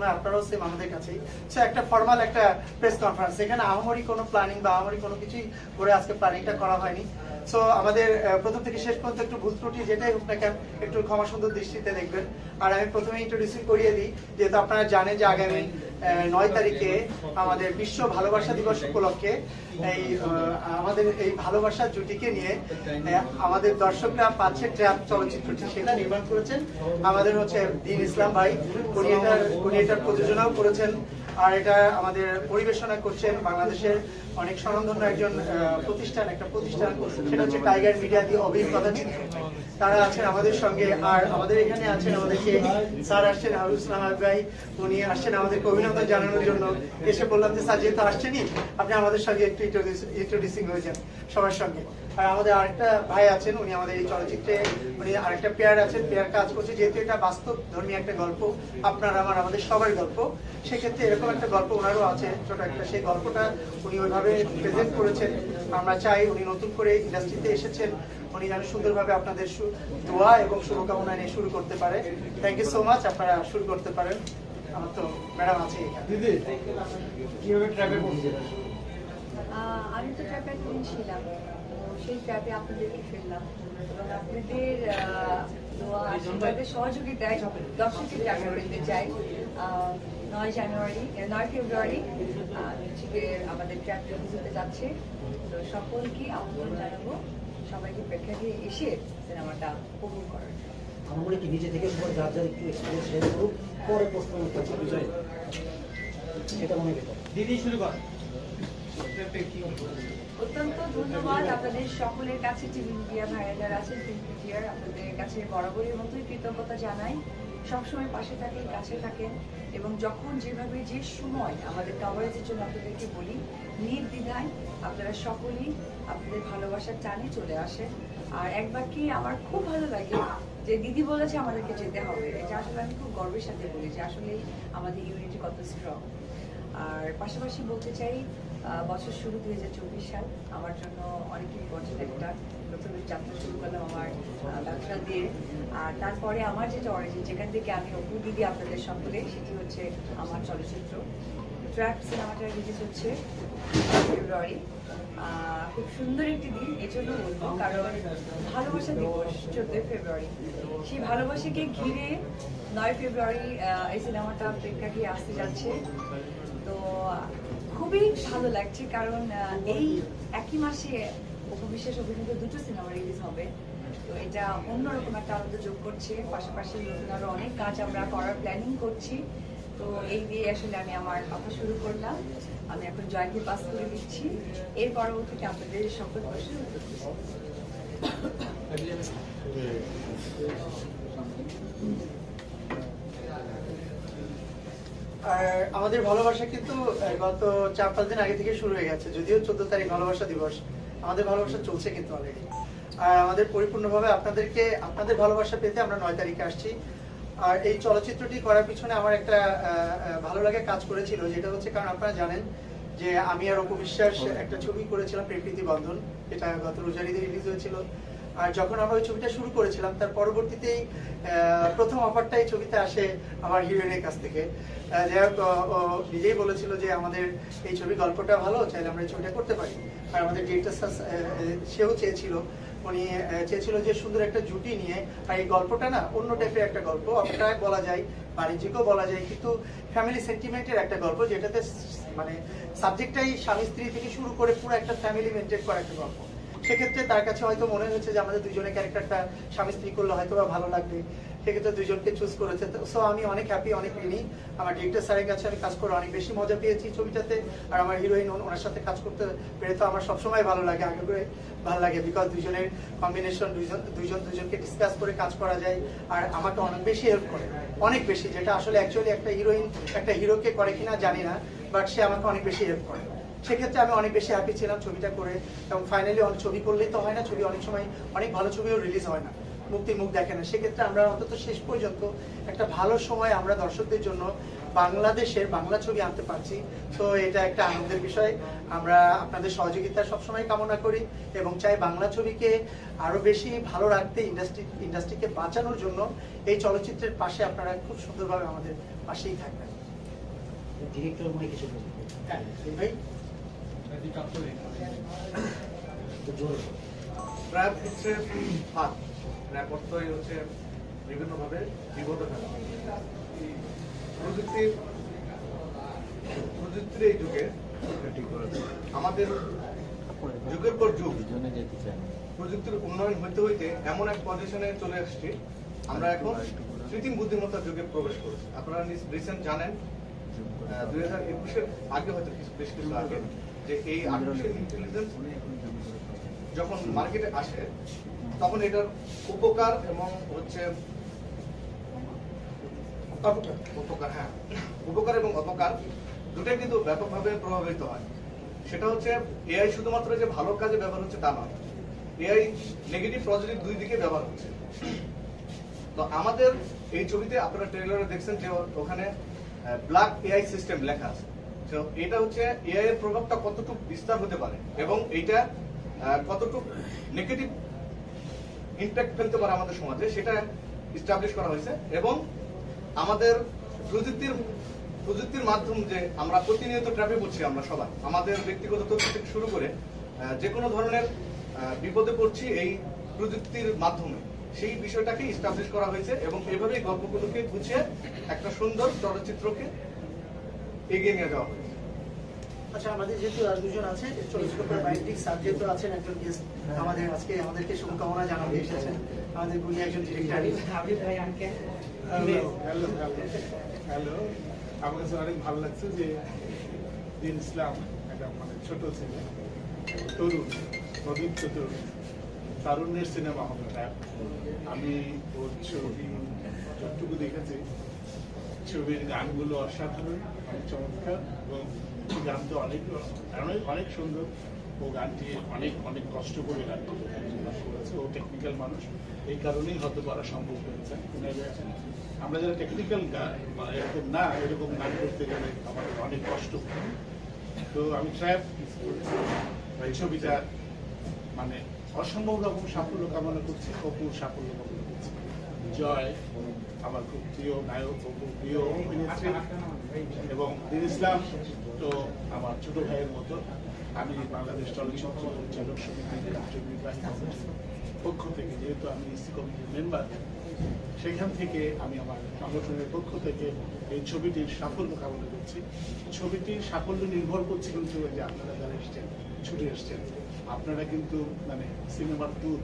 মনে হয় আপনারাও সেম আমাদের কাছেই। সো একটা ফর্মাল একটা প্রেস কনফারেন্স, এখানে আহামরি কোনো প্ল্যানিং বা আহামরি কোনো কিছুই করে আজকে প্ল্যানিংটা করা হয়নি। সো আমাদের প্রথম থেকে শেষ পর্যন্ত একটু ভুল ত্রুটি যেটাই হোক না কেন একটু ক্ষমা সুন্দর দৃষ্টিতে দেখবেন। আর আমি প্রথমে ইন্ট্রোডিউসিং করিয়ে দিই, যেহেতু আপনারা জানেন যে আগামী 9 তারিখে আমাদের বিশ্ব ভালোবাসা দিবস উপলক্ষে আমাদের এই ভালোবাসার জুটিকে নিয়ে আমাদের দর্শকরা পাচ্ছে ট্র্যাপ চলচ্চিত্রটি, সেটা নির্মাণ করেছেন আমাদের হচ্ছে দিন ইসলাম ভাই। উনি এটার প্রযোজনাও করেছেন, আর এটা আমাদের পরিবেশনা করছেন বাংলাদেশের অনেক স্বনামধন্য একজন প্রতিষ্ঠান, সেটা হচ্ছে টাইগার মিডিয়া দিয়ে অভিজ্ঞতা চিত্র। তারা আছেন আমাদের সঙ্গে। আর আমাদের এখানে আছেন আমাদেরকে স্যার আসছেন হারুল ইসলাম ভাই, উনি আসছেন আমাদেরকে অভিনন্দন জানানোর জন্য। এসে বললাম যে স্যার যেহেতু আসছেনই আপনি আমাদের সঙ্গে একটু ইন্ট্রোডিউসিং হয়ে যান সবার সঙ্গে। আর আমাদের আরেকটা ভাই আছেন, উনি আমাদের এই চলচ্চিত্রে উনি আরেকটা পেয়ার আছেন, পেয়ার কাজ করছে। যেহেতু এটা বাস্তব ধর্মী একটা গল্প, আপনার আমাদের সবার গল্প, সেক্ষেত্রে এরকম একটা গল্প ওনারও আছে ছোট একটা, সেই গল্পটা উনি ওইভাবে প্রেজেন্ট করেছেন। আমরা চাই উনি নতুন করে ইন্ডাস্ট্রিতে এসেছেন, উনি যেন সুন্দরভাবে আপনাদের দোয়া এবং শুভকামনা নিয়ে শুরু করতে পারে। থ্যাংক ইউ সো মাচ, আপনারা শুরু করতে পারেন। আমার তো ম্যাডাম আছে দিদি, কিভাবে ট্র্যাভেল করছেন? আমি তো ট্র্যাপে একদিন ছিলাম, সেই ট্র্যাপে আপনাদেরকে ফেললাম এবং আপনাদের দোয়া আশীর্বাদের সহযোগিতায় দর্শকের ট্র্যাপে পেতে চাই। 9 ফেব্রুয়ারি আমাদের ট্র্যাপ রিলিজ হতে যাচ্ছে। তো সকলকে আমন্ত্রণ জানাবো, সবাইকে প্রেক্ষাগৃহে এসে সিনেমাটা উপভোগ করার। আমার মনে কি নিজে থেকে সবাই যার যার একটু এক্সপিরিয়েন্স শেয়ার করুক, পরে প্রশ্ন করতে বিষয় এটা মনে বেটার। দিদি শুরু কর। অত্যন্ত ধন্যবাদ আপনাদের সকলের কাছে, টিভি মিডিয়া ভাইরা যারা আছেন, টিভি মিডিয়ার আপনাদের কাছে বরাবরের মতোই কৃতজ্ঞতা জানাই। সবসময় পাশে থাকেন, কাছে থাকেন এবং যখন যেভাবে যে সময় আমাদের কভারেজের জন্য আপনাদেরকে বলি, নির্দ্বিধায় আপনারা সকলেই আপনাদের ভালোবাসার টানে চলে আসেন। আর একবার কি আমার খুব ভালো লাগে যে দিদি বলেছে আমাদেরকে যেতে হবে, এটা আসলে আমি খুব গর্বের সাথে বলি যে আসলে আমাদের ইউনিটি কত স্ট্রং। আর পাশাপাশি বলতে চাই বছর শুরু 2024 সাল আমার জন্য অনেক ইম্পর্টেন্ট একটা, প্রথমে যাত্রা শুরু করলাম আমার ব্যবসা দিয়ে। আর তারপরে আমার যেটা অরিজিন, যেখান থেকে আমি অপু দিদি আপনাদের সকলে, সেটি হচ্ছে আমার চলচ্চিত্র ট্র্যাপ সিনেমাটা রিলিজ হচ্ছে ফেব্রুয়ারি। খুব সুন্দর একটি দিন এজন্য বলবো, কারণ ভালোবাসা দিবস 14 ফেব্রুয়ারি। সেই ভালোবাসাকে ঘিরে 9 ফেব্রুয়ারি এই সিনেমাটা প্রেক্ষাগৃহে আসতে যাচ্ছে। তো খুবই ভালো লাগছে, কারণ এই একই মাসে উপবিশ্বাস অভিনীত দুটো সিনেমা রিলিজ হবে। তো এটা অন্যরকম একটা আনন্দ যোগ করছে। পাশাপাশি নতুন আরো অনেক কাজ আমরা করার প্ল্যানিং করছি। তো এই দিয়ে আসলে আমি আমার কথা শুরু করলাম। আমি এখন জয়কে পাস করে দিচ্ছি, এর পরবর্তীতে আপনাদের সকল প্রশ্নের উত্তর দিচ্ছি। আর আমাদের ভালোবাসা কিন্তু গত 4-5 দিন আগে থেকে শুরু হয়ে গেছে, যদিও 14 তারিখ ভালোবাসা দিবস, আমাদের ভালোবাসা চলছে কিন্তু অলরেডি। আর আমাদের পরিপূর্ণভাবে আপনাদের ভালোবাসা পেতে আমরা 9 তারিখে আসছি। আর এই চলচ্চিত্রটি করার পিছনে আমার একটা ভালো লাগে কাজ করেছিল, যেটা হচ্ছে কারণ আপনারা জানেন যে আমি আর অপু বিশ্বাস একটা ছবি করেছিলাম প্রেমপ্রীতি বন্ধন, এটা গত রোজার ঈদে রিলিজ হয়েছিল। আর যখন আমরা ওই ছবিটা শুরু করেছিলাম, তার পরবর্তীতেই প্রথম অফারটা এই ছবিতে আসে আমার হিরোইনের কাছ থেকে। যাই হোক, ও নিজেই বলেছিল যে আমাদের এই ছবি গল্পটা ভালো, চাইলে আমরা এই ছবিটা করতে পারি। আর আমাদের ডিরেক্টর সেও উনি চেয়েছিল যে সুন্দর একটা জুটি নিয়ে, আর এই গল্পটা না অন্য টাইপের একটা গল্প, অপরায় বলা যায়, বাণিজ্যিকও বলা যায়, কিন্তু ফ্যামিলি সেন্টিমেন্টের একটা গল্প, যেটাতে মানে সাবজেক্টটাই স্বামী স্ত্রী থেকে শুরু করে পুরো একটা ফ্যামিলি মেনটেন করা একটা গল্প। সেক্ষেত্রে তার কাছে হয়তো মনে হয়েছে যে আমাদের দুজনের ক্যারেক্টারটা স্বামী স্ত্রী করলে হয়তো বা ভালো লাগবে, সেক্ষেত্রে দুজনকে চুজ করেছে। সো আমি অনেক হ্যাপি, অনেক ঋণী আমার ডিরেক্টর স্যারের কাছে। আমি কাজ করে অনেক বেশি মজা পেয়েছি ছবিটাতে। আর আমার হিরোইন, ওনার সাথে কাজ করতে পেরে তো আমার সবসময় ভালো লাগে, আগে করে ভালো লাগে, বিকজ দুজনের কম্বিনেশন, দুজনকে ডিসকাস করে কাজ করা যায়। আর আমাকে অনেক বেশি হেল্প করে, অনেক বেশি, যেটা আসলে অ্যাকচুয়ালি একটা হিরোইন একটা হিরোকে করে কিনা জানি না, বাট সে আমাকে অনেক বেশি হেল্প করে। সেক্ষেত্রে আমি অনেক বেশি হ্যাপি ছিলাম ছবিটা করে। এবং ফাইনালি ছবি করলেই তো হয় না, ছবি অনেক সময় অনেক ভালো ছবিও রিলিজ হয় না, মুখ দেখে না। সেক্ষেত্রে আমরা অন্তত শেষ পর্যন্ত একটা ভালো সময় আমরা দর্শকদের জন্য বাংলাদেশের বাংলা ছবি আনতে পারছি। তো এটা একটা আনন্দের বিষয়। আমরা আপনাদের সহযোগিতা সবসময় কামনা করি এবং চাই বাংলা ছবিকে আরো বেশি ভালো রাখতে, ইন্ডাস্ট্রিকে বাঁচানোর জন্য এই চলচ্চিত্রের পাশে আপনারা খুব সুন্দরভাবে আমাদের পাশেই থাকবেন। ডিরেক্টর মানে কিছু বলতে হ্যাঁ ভাই তো জোরে র্যাপ হচ্ছে হাত, র্যাপ অর্থই হচ্ছে বিভিন্নভাবে বিপদ ফেলা। প্রযুক্তির এই যুগে আমাদের যুগের পর যুগ প্রযুক্তির উন্নয়ন হইতে হইতে এমন এক পজিশনে চলে আসছি, আমরা এখন কৃত্রিম বুদ্ধিমত্তার যুগে প্রবেশ করেছি। আপনারা রিসেন্ট জানেন 2021-এর আগে হয়তো বেশ কিছু আগে যে এই আর্টিফিশিয়াল ইন্টেলিজেন্স যখন মার্কেটে আসে তখন এটার উপকার এবং হচ্ছে উপকার এবং অপকার দুটাই কিন্তু ব্যাপকভাবে প্রভাবিত হয়। সেটা হচ্ছে এআই শুধুমাত্র যে ভালো কাজে ব্যবহার হচ্ছে তা নয়, এআই নেগেটিভ পজিটিভ দুই দিকে ব্যবহার হচ্ছে। তো আমাদের এই ছবিতে আপনারা ট্রেলারে দেখছেন যে ওখানে ব্ল্যাক এআই সিস্টেম লেখা আছে। তো এটা হচ্ছে এআই এর প্রভাবটা কতটুকু বিস্তার হতে পারে এবং এইটা কতটুকু নেগেটিভ ইম্প্যাক্ট ফেলতে পারে আমাদের সমাজে, সেটা এস্টাবলিশ করা হয়েছে। এবং আমাদের প্রযুক্তির মাধ্যম যে আমরা প্রতিনিয়ত ট্র্যাপে পড়ছি, আমরা সবাই আমাদের ব্যক্তিগত তথ্য থেকে শুরু করে যে কোনো ধরনের বিপদে পড়ছি এই প্রযুক্তির মাধ্যমে, সেই বিষয়টাকে এস্টাবলিশ করা হয়েছে এবং এভাবেই গল্পগুলোকে গুছিয়ে একটা সুন্দর চলচ্চিত্রকে এগিয়ে নিয়ে যাওয়া হয়েছে। আচ্ছা, আমাদের যেহেতু আর দুজন আছে চলচ্চিত্র বাইরেটিক সাবজেক্ট আছেন, একজন গেস্ট আমাদের আজকে আমাদেরকে শুভকামনা জানাতে এসেছেন আমাদের গুণী একজন ডিরেক্টর হ্যালো, আমার কাছে অনেক ভালো লাগছে যে দিন ইসলাম একটা মানে ছোট ছেলে, তরুণ, নবীন তরুণ, তারুণ্যের সিনেমা হবে র্যাপ। আমি ওর ছবি যতটুকু দেখেছি, ছবির গানগুলো অসাধারণ, অনেক চমৎকার এবং গান তো অনেক অনেক সুন্দর। ও গানটি অনেক অনেক কষ্ট করে গান করেছে, ও টেকনিক্যাল মানুষ, এই কারণেই হয়তো করা সম্ভব হয়েছে। আমরা যারা টেকনিক্যাল গান এরকম না, এরকম গান করতে গেলে আমাদের অনেক কষ্ট। তো আমি ট্র্যাপ এই ছবিটা মানে অসম্ভব রকম সাফল্য কামনা করছি, অপুর সাফল্য কামনা করছি। জয় আমার খুব প্রিয় নায়ক, অপুর প্রিয় অভিনেত্রী, এবং দিন ইসলাম তো আমার ছোট ভাইয়ের মতো। আমি বাংলাদেশ চলচ্চিত্র পরিচালক সমিতির নির্বাহী কমিটির পক্ষ থেকে, যেহেতু আমি ইসি কমিটির মেম্বার, সেখান থেকে আমি আমার সংগঠনের পক্ষ থেকে এই ছবিটির সাফল্য কামনা করছি। ছবিটির সাফল্য নির্ভর করছে কিন্তু যে আপনারা যারা এসছেন, ছুটে এসছেন, আপনারা কিন্তু মানে সিনেমার দূত,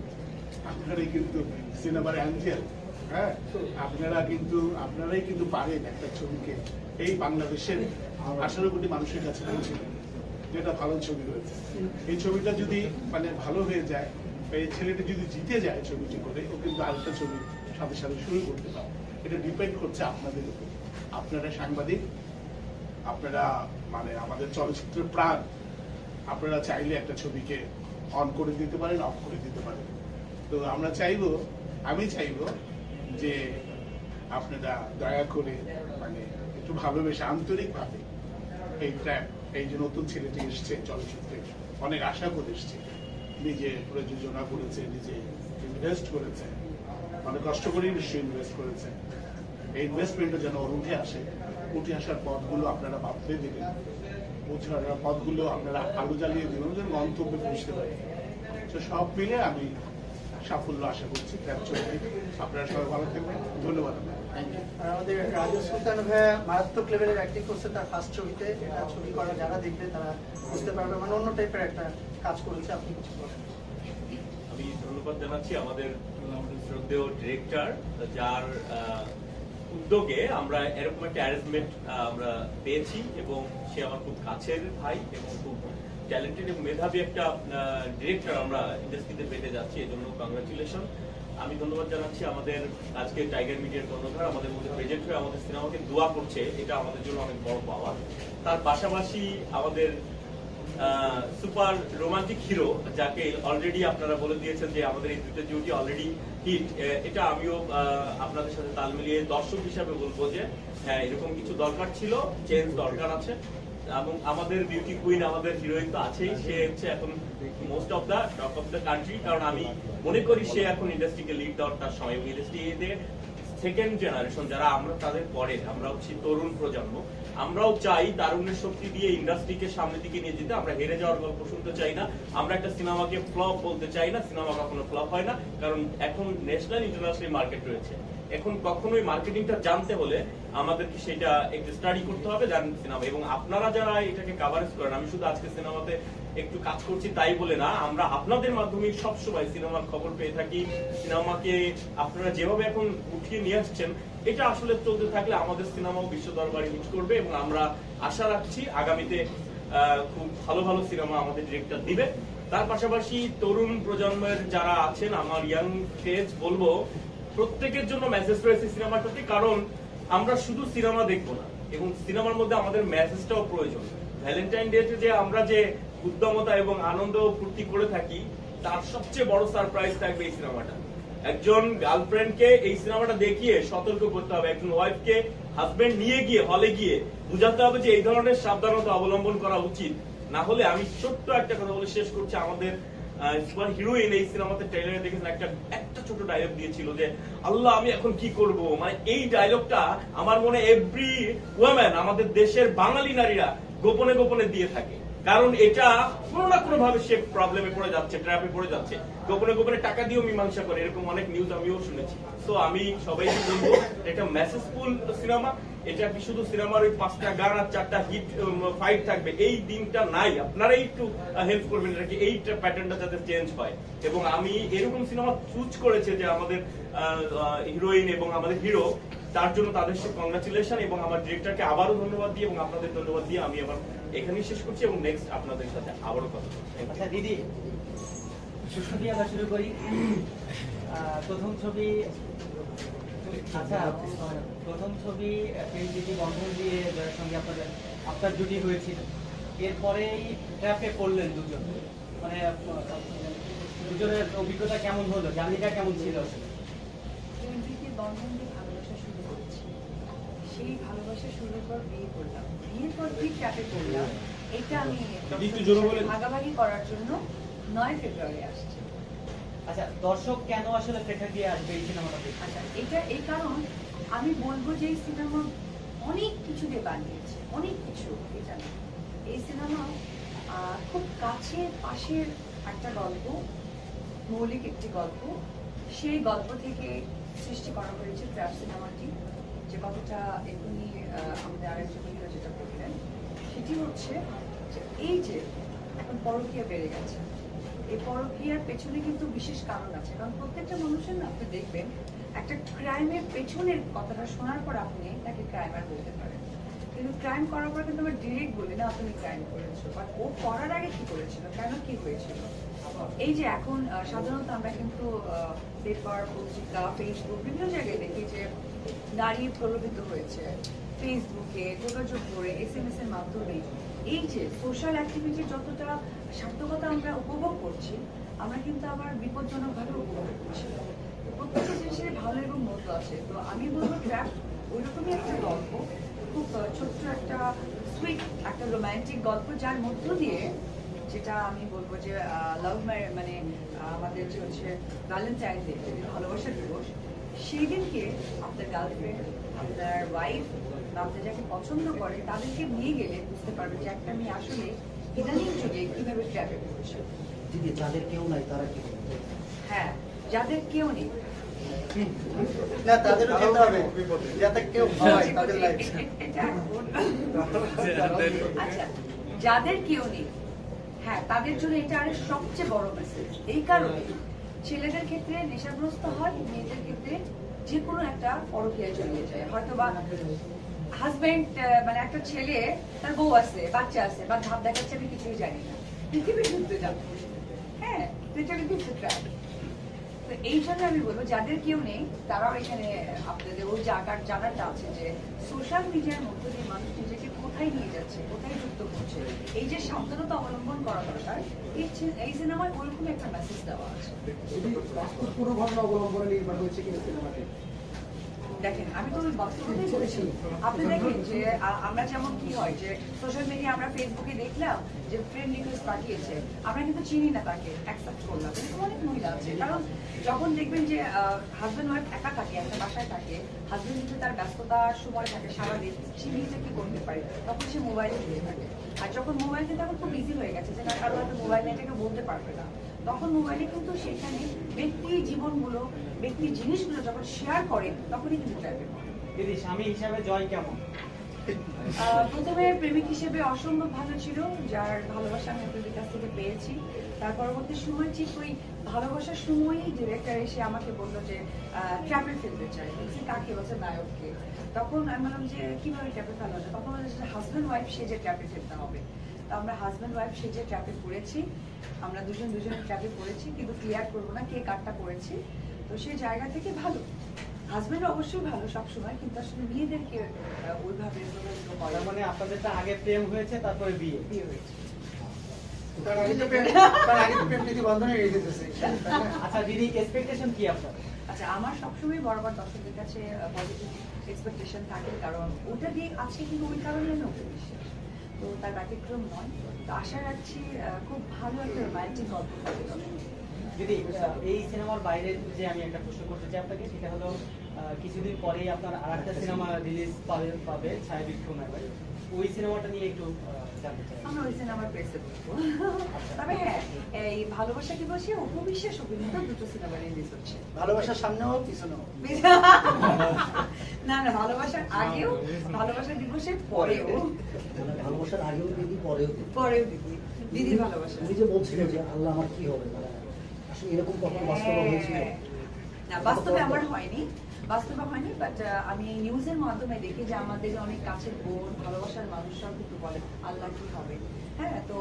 আপনারাই কিন্তু সিনেমার অ্যাঞ্জেল। হ্যাঁ, আপনারাই কিন্তু পারেন একটা ছবিকে এই বাংলাদেশের 18 কোটি মানুষের কাছে পৌঁছে দিতে, যেটা ভালো ছবি হয়েছে। এই ছবিটা যদি মানে ভালো হয়ে যায়, এই ছেলেটা যদি জিতে যায় ছবিটি করে, ও কিন্তু আরেকটা ছবি সাথে সাথে শুরু করতে পারে। এটা ডিপেন্ড করছে আপনাদের উপর। আপনারা সাংবাদিক, আপনারা মানে আমাদের চলচ্চিত্রের প্রাণ, আপনারা চাইলে একটা ছবিকে অন করে দিতে পারেন, অফ করে দিতে পারেন। তো আমি চাইবো যে আপনারা দয়া করে মানে একটু ভালোবেসে আন্তরিকভাবে এই যে নতুন ছেলেটি এসছে চলচ্চিত্রে, অনেক আশা করে এসছে, নিজে প্রযোজনা করেছে, নিজে ইনভেস্ট করেছে, অনেক কষ্ট করেই নিশ্চয়ই ইনভেস্ট করেছে। এই ইনভেস্টমেন্টটা যেন উঠে আসার পথগুলো আপনারা ভাবতে দেবেন, পথগুলো আপনারা আলো জ্বালিয়ে দেবেন, যেন গন্তব্যে পৌঁছতে পারে। তো সব মিলে আমি সাফল্য আশা করছি। আপনারা সবাই ভালো থাকবেন, ধন্যবাদ। আর আমাদের রাজু সুলতান ভাইয়া মারাত্মক লেভেলের অ্যাক্টিং করছে তার ফার্স্ট ছবিতে। এটা ছবি করা যারা দেখবে তারা বুঝতে পারবে, মানে অন্য টাইপের একটা কাজ করেছে। আপনি কিছু বলেন। আমি ধন্যবাদ জানাচ্ছি আমাদের শ্রদ্ধেয় ডিরেক্টর, যার উদ্যোগে আমরা এরকম একটা অ্যারেঞ্জমেন্ট আমরা পেয়েছি, এবং সে আমার খুব কাছের ভাই এবং খুব ট্যালেন্টেড এবং মেধাবী একটা ডিরেক্টর আমরা ইন্ডাস্ট্রিতে পেতে যাচ্ছি। এই জন্য কংগ্রাচুলেশন। আমি ধন্যবাদ জানাচ্ছি আমাদের আজকে টাইগার মিডিয়ার কর্ণধার আমাদের মধ্যে প্রেজেন্ট হয়ে আমাদের সিনেমাকে দোয়া করছে, এটা আমাদের জন্য অনেক বড় পাওয়া। তার পাশাপাশি আমাদের সুপার রোমান্টিক হিরো, যাকে অলরেডি আপনারা বলে দিয়েছেন যে আমাদের এই দুটো জুটি অলরেডি হিট, এটা আমিও আপনাদের সাথে তাল মিলিয়ে দর্শক হিসাবে বলবো যে হ্যাঁ, এরকম কিছু দরকার ছিল, চেঞ্জ দরকার আছে। এবং আমাদের বিউটি কুইন, আমাদের হিরোইন তো আছেই, সে হচ্ছে এখন most of the top of the country, কারণ আমি মনে করি সে এখন ইন্ডাস্ট্রিকে লিড দেওয়ার তার সময়, ইন্ডাস্ট্রিতে সেকেন্ড জেনারেশন যারা আমরা তাদের পরে, আমরা হচ্ছে তরুণ প্রজন্ম, আমরাও চাই তারুণ্যের শক্তি দিয়ে ইন্ডাস্ট্রিকে সামনের দিকে নিয়ে যেতে। আমরা হেরে যাওয়ার গল্প শুনতে চাই না, আমরা একটা সিনেমাকে ফ্লপ বলতে চাই না। সিনেমা কখনো ফ্লপ হয় না, কারণ এখন ন্যাশনাল ইন্টারন্যাশনাল মার্কেট রয়েছে। এখন কখনোই মার্কেটিংটা জানতে হলে আমাদেরকে সেটা একটু স্টাডি করতে হবে দেন সিনেমা। এবং আপনারা যারা এটাকে কাভারেজ করেন, আমি শুধু আজকে সিনেমাতে একটু কাজ করছি তাই বলে না, আমরা আপনাদের মাধ্যমে সবসময় সিনেমার খবর পেয়ে থাকি। সিনেমাকে আপনারা যেভাবে এখন উঠিয়ে নিয়ে আসছেন, এটা আসলে চলতে থাকলে আমাদের সিনেমাও বিশ্ব দরবারে হিট করবে এবং আমরা আশা রাখছি আগামীতে খুব ভালো ভালো সিনেমা আমাদের ডিরেক্টর দিবে। তার পাশাপাশি তরুণ প্রজন্মের যারা আছেন, আমার ইয়াং ফেজ বলবো, প্রত্যেকের জন্য মেসেজ রয়েছে সিনেমাটাতে। কারণ আমরা শুধু সিনেমা দেখবো না, এবং সিনেমার মধ্যে আমাদের মেসেজটাও প্রয়োজন। ভ্যালেন্টাইন ডেতে যে আমরা যে উদ্যমতা এবং আনন্দ ফুর্তি করে থাকি, তার সবচেয়ে বড় সারপ্রাইজ থাকবে এই সিনেমাটা। একজন গার্লফ্রেন্ডকে এই সিনেমাটা দেখিয়ে সতর্ক করতে হবে, একজন ওয়াইফকে হাজবেন্ড নিয়ে গিয়ে হলে গিয়ে বুঝাতে হবে যে এই ধরনের সাবধানতা অবলম্বন করা উচিত। না হলে, আমি ছোট্ট একটা কথা বলে শেষ করছি, আমাদের সুপার হিরোইন এই সিনেমাতে ট্রেলারে দেখেছেন একটা ছোট ডায়লগ দিয়েছিল যে আল্লাহ আমি এখন কি করব। মানে এই ডায়লগটা আমার মনে এভরি ওয়ামেন, আমাদের দেশের বাঙালি নারীরা গোপনে গোপনে দিয়ে থাকে। কারণ এটা কোনো না কোনো ভাবে সে প্রবলেমে পড়ে যাচ্ছে, ট্র্যাপে পড়ে যাচ্ছে, গোপনে গোপনে টাকা দিয়েও মীমাংসা করে, এরকম অনেক নিউজ আমিও শুনেছি। তো আমি সবাইকে বলবো, এটা মেসেজফুল সিনেমা। এটা কি শুধু সিনেমার ওই 5টা গান আর 4টা হিট ফাইট থাকবে, এই দিনটা নাই। আপনারাই একটু হেল্প করবেন এটাকে, এই প্যাটার্নটা যাতে চেঞ্জ হয়। এবং আমি এরকম সিনেমা চুজ করেছে যে আমাদের হিরোইন এবং আমাদের হিরো, তার জন্য তাদের সাথে কংগ্রাচুলেশন। এবং আমার ডিরেক্টরকে আবারও ধন্যবাদ দিয়ে এবং আপনাদের ধন্যবাদ দিয়ে আমি আবার এখানেই শেষ করছি এবং নেক্সট আপনাদের সাথে আবারও কথা বলবো। আচ্ছা দিদি, শুরু দিয়ে আমরা শুরু করি। প্রথম ছবি, আচ্ছা প্রথম ছবি দিদি বন্ধন দিয়ে যার সঙ্গে আপনার জুটি হয়েছিল, এরপরেই ট্র্যাপে পড়লেন দুজন। মানে দুজনের অভিজ্ঞতা কেমন হলো, জার্নিটা কেমন ছিল? বন্ধন দিয়ে ভালোবাসা শুরু করেছি, সেই ভালোবাসা শুরুর পর বিয়ে করলাম, বিয়ের পর ঠিক ট্র্যাপে পড়লাম। এটা আমি ভাগাভাগি করার জন্য 9 ফেব্রুয়ারি আসছে। আচ্ছা, দর্শক কেন আসলে প্রেক্ষাগৃহে দিয়ে আসবে এই সিনেমাটা? আচ্ছা, এটা এই কারণ আমি বলবো যে এই সিনেমা অনেক কিছু দিয়ে বানিয়েছে, অনেক কিছু। এটা না, এই সিনেমা খুব কাছের পাশের একটা গল্প, মৌলিক একটি গল্প। সেই গল্প থেকে সৃষ্টি করা হয়েছে ট্র্যাপ সিনেমাটি। যে কথাটা এখনই আমাদের আরেকজন মহিলা যেটা বললেন, সেটি হচ্ছে যে এই যে এখন পরকীয়া বেড়ে গেছে, এই পরকীয়ার পেছনে কিন্তু বিশেষ কারণ আছে। কারণ প্রত্যেকটা মানুষের না, আপনি দেখবেন একটা ক্রাইমের পেছনের কথাটা শোনার পর আপনি তাকে ক্রাইমার বলতে পারেন, কিন্তু ক্রাইম করার পর কিন্তু আমরা ডিরেক্ট বলি না তুমি ক্রাইম করেছো, বাট ও করার আগে কি করেছিল, কেন কি হয়েছিল। এই যে এখন সাধারণত আমরা কিন্তু পেপার, পত্রিকা, ফেসবুক বিভিন্ন জায়গায় দেখি যে নারী প্রলোভিত হয়েছে ফেসবুকে যোগাযোগ করে, SMS এর মাধ্যমে। এই যে সোশ্যাল অ্যাক্টিভিটির যতটা সার্থকতা আমরা উপভোগ করছি, আমরা কিন্তু আবার বিপজ্জনকভাবে উপভোগ করছি। প্রত্যেকটা জিনিসের ভালো এবং মন্দ আছে। তো আমি বলবো ট্র্যাপ ওইরকমই একটা গল্প, খুব ছোট্ট একটা সুইট একটা রোম্যান্টিক গল্প, যার মধ্য দিয়ে যেটা আমি বলবো যে লাভ মানে আমাদের যে হচ্ছে ভ্যালেন্টাইন ডে, ভালোবাসার দিবস, সেই দিনকে আপনার গার্লফ্রেন্ড, আপনার ওয়াইফ বা আপনি যাকে পছন্দ করে তাদেরকে নিয়ে গেলে বুঝতে পারবে যে একটা মেয়ে আসলে ইদানিং যুগে কিভাবে ট্র্যাপে পড়ছে। দিদি, যাদের কেউ নাই তারা কি করবে? হ্যাঁ, যাদের কেউ নেই না, তাদেরও যেতে হবে যাতে কেউ হয় তাদের লাইফ। আচ্ছা, যাদের কেউ নেই, হ্যাঁ, তাদের জন্য এটা আরেক সবচেয়ে বড় মেসেজ। এই কারণে ছেলেদের ক্ষেত্রে নেশাগ্রস্ত হয়, মেয়েদের ক্ষেত্রে যে কোনো একটা পরকীয়ায় জড়িয়ে যায়। হয়তো বা হাজবেন্ড, মানে একটা ছেলে তার বউ আছে, বাচ্চা আছে, বা ধাপ দেখাচ্ছে আমি কিছুই জানি না, পৃথিবী ঘুরতে যাবো, হ্যাঁ, এটা কিন্তু ট্র্যাপ। তো এই জন্য আমি বলবো যাদের কেউ নেই তারাও এখানে আপনাদের ওই জানাটা আছে যে সোশ্যাল মিডিয়ার মধ্য দিয়ে মানুষ নিজেকে কোথায় নিয়ে যাচ্ছে, কোথায় যুক্ত করছে, এই যে সাবধানতা অবলম্বন করা দরকার, এই সিনেমায় ওরকম একটা মেসেজ দেওয়া আছে। পুরো ঘটনা অবলম্বনে নির্মাণ হয়েছে কিনা সিনেমাটি? দেখেন আমি তো বাস্তবতাই বলেছি। আপনি দেখেন যে আমরা যেমন কি হয় যে সোশ্যাল মিডিয়া আমরা ফেসবুকে দেখলাম যে ফ্রেন্ড রিকোয়েস্ট পাঠিয়েছে, আমরা কিন্তু চিনি না তাকে, অ্যাকসেপ্ট করলাম। এরকম অনেক মহিলা আছে। কারণ যখন দেখবেন যে হাজব্যান্ড ওয়াইফ একা থাকে, একটা বাসায় থাকে, হাজব্যান্ড কিন্তু তার ব্যস্ততার সময় থাকে সারাদিন, সে নিজে কি করতে পারে, তখন সে মোবাইলে ঘুরে থাকে। আর যখন মোবাইল কিন্তু এখন খুব ইজি হয়ে গেছে, যে কারো হয়তো মোবাইল নিয়ে এটাকে বলতে পারবে না, তখন মোবাইলে কিন্তু সেখানে ব্যক্তি জীবনগুলো, ব্যক্তি জিনিসগুলো যখন শেয়ার করে তখনই কিন্তু টাইপের করে। দিদি স্বামী হিসাবে জয় কেমন? প্রথমে প্রেমিক হিসেবে অসম্ভব ভালো ছিল, যার ভালোবাসা আমি আপনাদের কাছ থেকে পেয়েছি। তার পরবর্তী সময় ঠিক ওই ভালোবাসার সময়ই ডিরেক্টর এসে আমাকে বললো যে ট্র্যাপে ফেলতে চাই। বলছি কাকে? বলছে নায়ককে। তখন আমি বললাম যে কিভাবে ট্র্যাপে ফেলা যায়? তখন বলছে হাজব্যান্ড ওয়াইফ সেজে ট্র্যাপে ফেলতে হবে। তো আমরা হাজব্যান্ড ওয়াইফ সেজে ট্র্যাপে পড়েছি, আমরা দুজনের ট্র্যাপে পড়েছি, কিন্তু ক্লিয়ার করবো না কে কারটা পড়েছি। তো সেই জায়গা থেকে ভালো, হাজবেন্ড অবশ্যই ভালো সবসময়, কিন্তু আসলে মেয়েদেরকে ওইভাবে প্রভাবিত করে। তার মানে আপনাদেরটা আগে প্রেম হয়েছে, তারপরে বিয়ে। বিয়ে হয়েছে। তার আগে তো প্রেম প্রীতি বন্ধনে রেখে দিতেছে। আচ্ছা দিদি, এক্সপেকটেশন কি আপনার? আচ্ছা, আমার সবসময় বরাবর দর্শকদের কাছে পজিটিভ এক্সপেকটেশন থাকে, কারণ ওটা দিয়ে আছে কিন্তু ওই কারণে আমি ওকে বিশ্বাস, তো তার ব্যতিক্রম নয়। তো আশা রাখছি খুব ভালো একটা রোমান্টিক গল্প হবে। দিদি, এই সিনেমার বাইরে যে আমি একটা প্রশ্ন করতে চাই আপনাকে, সেটা হলো কিছুদিন পরেই আপনার আরেকটা সিনেমা রিলিজ পাবে ছায়াবৃক্ষ নামে, ওই সিনেমাটা নিয়ে একটু জানতে চাই। আমরা ওই সিনেমার প্রেসে বলবো। তবে হ্যাঁ, এই ভালোবাসা দিবসে উপবিশ্বাস অভিনীত দুটো সিনেমা রিলিজ হচ্ছে। ভালোবাসার সামনেও পিছনেও। না না, ভালোবাসার আগেও, ভালোবাসা দিবসের পরেও। মানে ভালোবাসার আগেও দিদি, পরেও দিদি। পরেও দিদি, দিদি ভালোবাসা। তুমি যে বলছিলে যে আল্লাহ আমার কি হবে, মানে আসলে এরকম কখন বাস্তবে হয়েছিল? না, বাস্তবে আমার হয়নি, বাস্তবে হয়নি, বাট আমি নিউজের মাধ্যমে দেখি যে আমাদের অনেক কাছের বোন, ভালোবাসার মানুষরাও কিন্তু বলে আল্লাহ কি হবে। হ্যাঁ, তো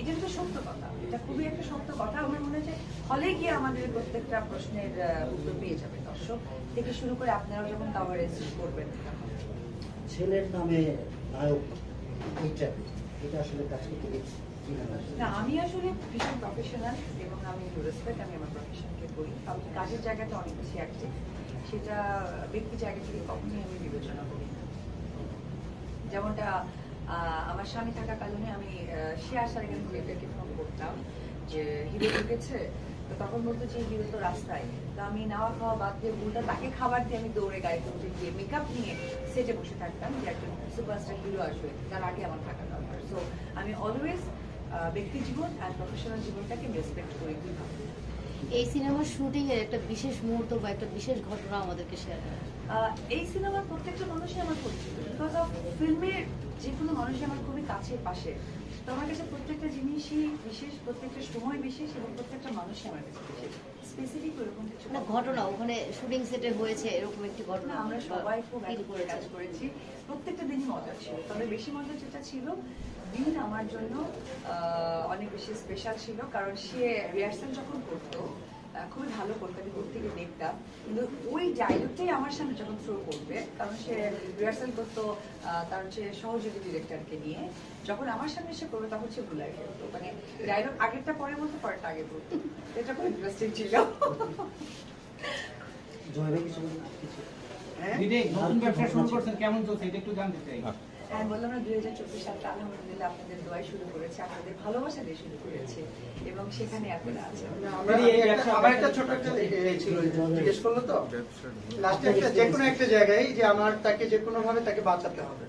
এটা তো সত্য কথা, এটা খুবই একটা সত্য কথা। আমার মনে হয় যে হলে গিয়ে আমাদের প্রত্যেকটা প্রশ্নের উত্তর পেয়ে যাবে দর্শক থেকে শুরু করে আপনারাও যখন কাভারেজ করবেন। ছেলের নামে নায়ক, এটা আসলে কাজ করতে গেছি না, আমি আসলে ভীষণ প্রফেশনাল এবং আমি রেসপেক্ট, আমি আমার প্রফেশনকে করি। আমি কাজের জায়গাটা অনেক বেশি অ্যাক্টিভ, সেটা ব্যক্তি জায়গা থেকে কখনোই আমি বিবেচনা করি না। যেমনটা আমার স্বামী থাকাকালীনে আমি সে আসার আগে মেয়েদেরকে ফোন করতাম যে হিরো ঢুকেছে, তো তখন বলতো যে হিরো তো রাস্তায়। তো আমি নাওয়া খাওয়া বাদ দিয়ে উল্টা তাকে খাবার দিয়ে আমি দৌড়ে গাড়িতে উঠে গিয়ে মেকআপ নিয়ে সেটে বসে থাকতাম যে একজন সুপারস্টার হিরো আসবে, তার আগে আমার থাকা দরকার। সো আমি অলওয়েজ ব্যক্তি জীবন আর প্রফেশনাল জীবনটাকে রেসপেক্ট করি। এই সিনেমার শুটিং এর একটা বিশেষ মুহূর্ত বা একটা বিশেষ ঘটনা আমাদেরকে শেয়ার করেন। এই সিনেমার প্রত্যেকটা মানুষই আমার পরিচিত, বিকজ অফ ফিল্মের যে কোনো মানুষই আমার খুবই কাছের পাশে। তো আমার কাছে প্রত্যেকটা জিনিসই বিশেষ, প্রত্যেকটা সময় বিশেষ এবং প্রত্যেকটা মানুষই আমার কাছে বিশেষ। স্পেসিফিক ওরকম কিছু না, ঘটনা ওখানে শুটিং সেটে হয়েছে এরকম একটি ঘটনা না, আমরা সবাই খুব ফিল করে কাজ করেছি, প্রত্যেকটা দিনই মজা ছিল। তবে বেশি মজা যেটা ছিল, দিন আমার জন্য অনেক বেশি স্পেশাল ছিল, কারণ সে রিহার্সাল যখন করতো খুবই ভালো করতো, আমি দূর থেকে দেখতাম, কিন্তু ওই ডায়লগটাই আমার সামনে যখন থ্রো করবে, কারণ সে রিহার্সাল করতো তার হচ্ছে সহযোগী ডিরেক্টরকে নিয়ে, যখন আমার সামনে সে করবে তখন সে ভুলাই ফেলতো, মানে ডায়লগ আগেরটা পরে বলতো, পরেরটা আগে বলতো। এটা খুব ইন্টারেস্টিং ছিল। জয়বে কিছু কিছু দিদি, নতুন ব্যবসা শুরু করছেন, কেমন চলছে এটা একটু জানতে চাই। হ্যাঁ, বললাম না 2024 সালটা আলহামদুলিল্লাহ আপনাদের দোয়ায় শুরু করেছে, আপনাদের ভালোবাসা দিয়ে শুরু করেছে এবং সেখানে আপনারা আছেন। আমার একটা ছোট একটা ছিল, জিজ্ঞেস করলো তো লাস্টে একটা যে কোনো একটা জায়গায় যে আমার তাকে যে কোনো ভাবে তাকে বাঁচাতে হবে,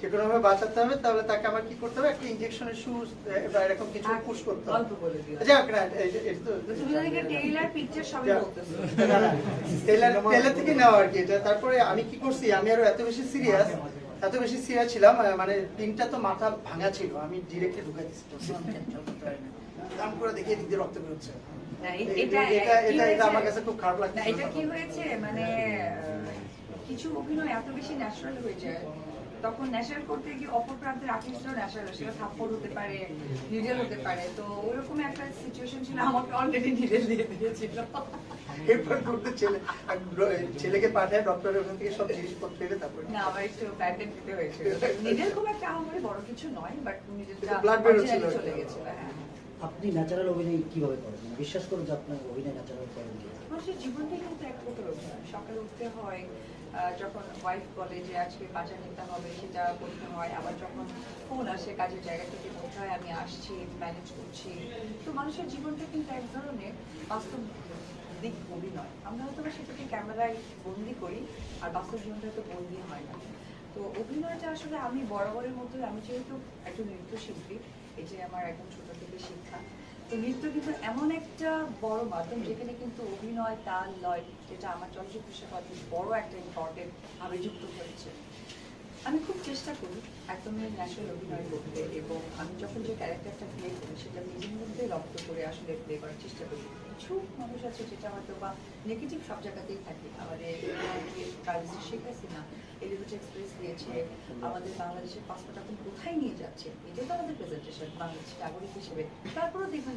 যে কোনো ভাবে বাঁচাতে হবে, তাহলে তাকে আমার কি করতে হবে, একটা ইনজেকশনের সুচ বা এরকম কিছু পুশ করতে হবে। অল্প বলে দিও। যাক না, এটা তো তুমি ওদিকে ট্রেইলার পিকচার সবই বলতেছো। ট্রেলার থেকে নেওয়া আর কি এটা। তারপরে আমি কি করছি, আমি আরো এত বেশি সিরিয়াস ছিলাম, মানে পিনটা তো মাথা ভাঙা ছিল, আমি ডিরেক্টলি ঢুকাই দিচ্ছি, দাম করে দেখে এদিক দিয়ে রক্ত বেরোচ্ছে। না, এটা আমার কাছে খুব খারাপ লাগছে। না, এটা কি হয়েছে, মানে কিছু অভিনয় এত বেশি ন্যাচারাল হয়ে যায়, তখন ন্যাচারাল করতে গিয়ে অপর প্রান্তের আর্টিস্টরাও ন্যাচারাল, সেটা থাপ্পড় হতে পারে, নিডেল হতে পারে, তো ওইরকম একটা সিচুয়েশন ছিল, আমাকে অলরেডি নিডেল দিয়ে দিয়েছিল। এরপর করতে ছেলেকে পাঠায় ডক্টরের ওখান থেকে সব জিনিসপত্র পেলে তারপরে না, আমার একটু ব্যান্ডেড দিতে হয়েছিল। নিডেল খুব একটা আমাদের বড় কিছু নয়, বাট নিডেলটা ব্লাড বেরোচ্ছিল চলে গেছিল। হ্যাঁ, আপনি ন্যাচারাল অভিনয় কিভাবে করেন? মানে বিশ্বাস করুন যে আপনার অভিনয় ন্যাচারাল করেন কি? আমার মানুষের জীবনটাই কিন্তু এক প্রকার অভিনয়। সকালে উঠতে হয়, যখন ওয়াইফ বলে যে আজকে বাজার নিতে হবে সেটা করতে হয়, আবার যখন ফোন আসে কাজের জায়গা থেকে বলতে হয় আমি আসছি, ম্যানেজ করছি। তো মানুষের জীবনটা কিন্তু এক ধরনের বাস্তব দিক অভিনয়। আমরা হয়তো বা সেটাকে ক্যামেরায় বন্দি করি, আর বাস্তব জীবনটা হয়তো বন্দি হয় না। তো অভিনয়টা আসলে আমি বরাবরের মতোই, আমি যেহেতু একজন নৃত্যশিল্পী, এই যে আমার একদম ছোট থেকে শিক্ষা, তো নৃত্য কিন্তু এমন একটা বড় মাধ্যম যেখানে কিন্তু অভিনয়, তাল, লয়, যেটা আমার চলচ্চিত্রের সাথে অনেক বড় একটা ইম্পর্টেন্ট ভাবে যুক্ত হয়েছে। আমি খুব চেষ্টা করি একদমই ন্যাচারাল অভিনয় করতে, এবং আমি যখন যে ক্যারেক্টারটা প্লে করি সেটা নিজের মধ্যে রপ্ত করে আসলে প্লে করার চেষ্টা করি। কিছু মানুষ আছে যেটা হয়তো বা নেগেটিভ সব জায়গাতেই থাকে। আমাদের privacy Sheikh Hasina elevator express দিয়েছে, আমাদের বাংলাদেশের পাসপোর্ট এখন কোথায় নিয়ে যাচ্ছে, এটা তো আমাদের প্রেজেন্টেশন বাংলাদেশের নাগরিক হিসেবে। তারপরেও দেখবেন